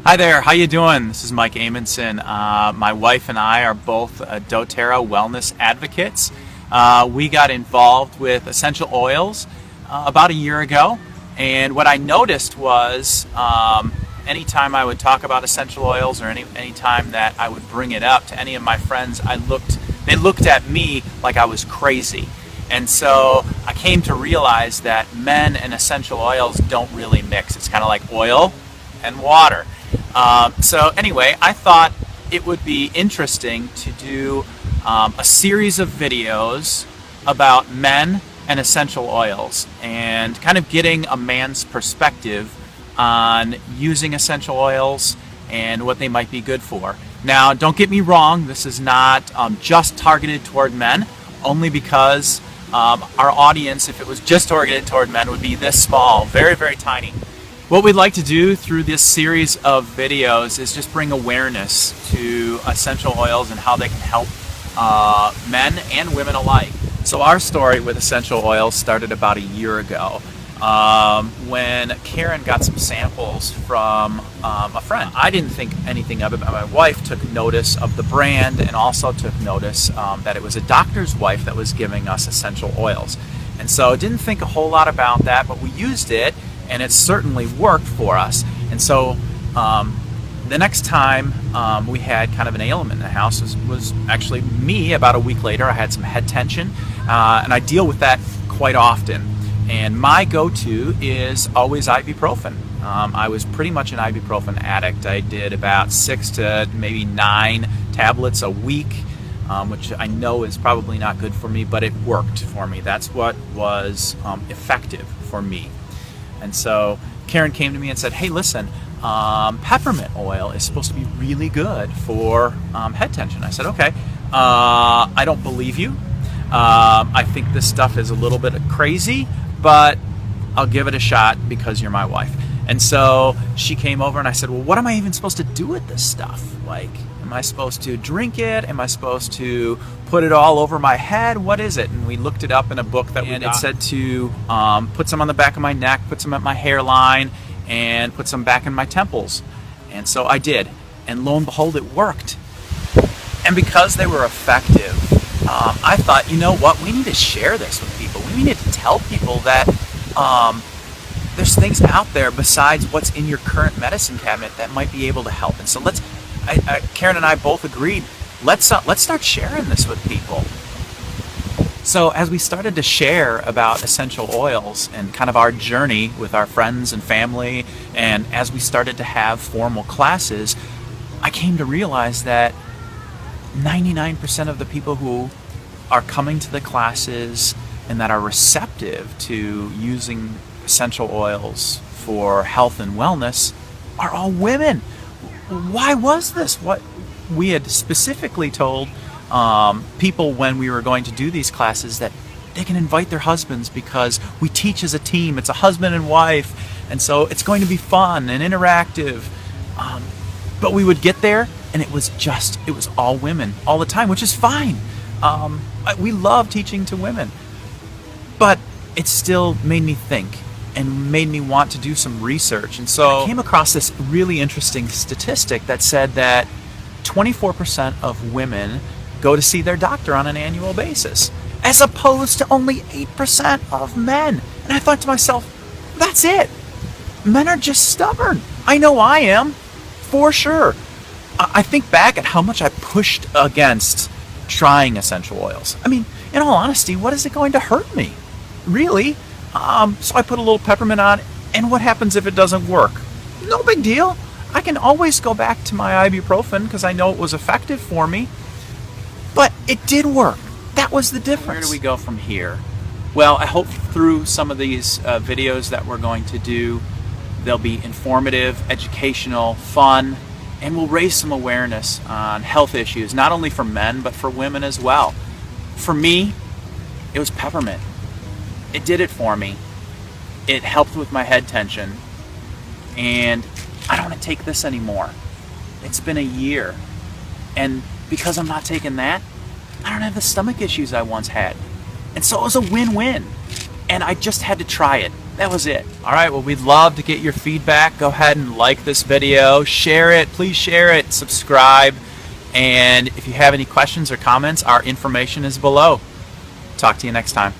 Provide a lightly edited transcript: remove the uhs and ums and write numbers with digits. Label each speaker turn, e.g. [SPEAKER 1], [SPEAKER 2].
[SPEAKER 1] Hi there, how you doing? This is Mike Amundson. My wife and I are both doTERRA wellness advocates. We got involved with essential oils about a year ago, and what I noticed was anytime I would talk about essential oils or any time that I would bring it up to any of my friends, they looked at me like I was crazy. And so I came to realize that men and essential oils don't really mix. It's kind of like oil and water. So anyway, I thought it would be interesting to do a series of videos about men and essential oils and kind of getting a man's perspective on using essential oils and what they might be good for. Now, don't get me wrong, this is not just targeted toward men, only because our audience, if it was just targeted toward men, would be this small, very, very tiny. What we'd like to do through this series of videos is just bring awareness to essential oils and how they can help men and women alike. So our story with essential oils started about a year ago when Karen got some samples from a friend. I didn't think anything of it, but my wife took notice of the brand and also took notice that it was a doctor's wife that was giving us essential oils. And so didn't think a whole lot about that, but we used it and it certainly worked for us. And so the next time we had kind of an ailment in the house was actually me. About a week later, I had some head tension, and I deal with that quite often. And my go-to is always ibuprofen. I was pretty much an ibuprofen addict. I did about 6 to maybe 9 tablets a week, which I know is probably not good for me, but it worked for me. That's what was effective for me. And so Karen came to me and said, hey, listen, peppermint oil is supposed to be really good for head tension. I said, okay, I don't believe you. I think this stuff is a little bit crazy, but I'll give it a shot because you're my wife. And so she came over and I said, well, what am I even supposed to do with this stuff? Like, am I supposed to drink it? Am I supposed to put it all over my head? What is it? And we looked it up in a book that we got. It said to put some on the back of my neck, put some at my hairline, and put some back in my temples. And so I did. And lo and behold, it worked. And because they were effective, I thought, you know what? We need to share this with people. We need to tell people that there's things out there besides what's in your current medicine cabinet that might be able to help. And so Karen and I both agreed, let's start sharing this with people. So as we started to share about essential oils and kind of our journey with our friends and family, and as we started to have formal classes, I came to realize that 99% of the people who are coming to the classes and that are receptive to using essential oils for health and wellness are all women. Why was this? What we had specifically told people when we were going to do these classes that they can invite their husbands because we teach as a team. It's a husband and wife, and so it's going to be fun and interactive. But we would get there and it was all women all the time, which is fine. We love teaching to women, but it still made me think and made me want to do some research. And so I came across this really interesting statistic that said that 24% of women go to see their doctor on an annual basis, as opposed to only 8% of men. And I thought to myself, that's it. Men are just stubborn. I know I am, for sure. I think back at how much I pushed against trying essential oils. I mean, in all honesty, what is it going to hurt me? Really? So I put a little peppermint on, and what happens if it doesn't work? No big deal. I can always go back to my ibuprofen because I know it was effective for me. But it did work. That was the difference. Where do we go from here? Well, I hope through some of these videos that we're going to do, they'll be informative, educational, fun, and we'll raise some awareness on health issues, not only for men, but for women as well. For me, it was peppermint. It did it for me. It helped with my head tension. And I don't want to take this anymore. It's been a year. And because I'm not taking that, I don't have the stomach issues I once had. And so it was a win-win. and I just had to try it. That was it. All right, well, we'd love to get your feedback. Go ahead and like this video, share it, please share it, subscribe, and if you have any questions or comments, our information is below. Talk to you next time.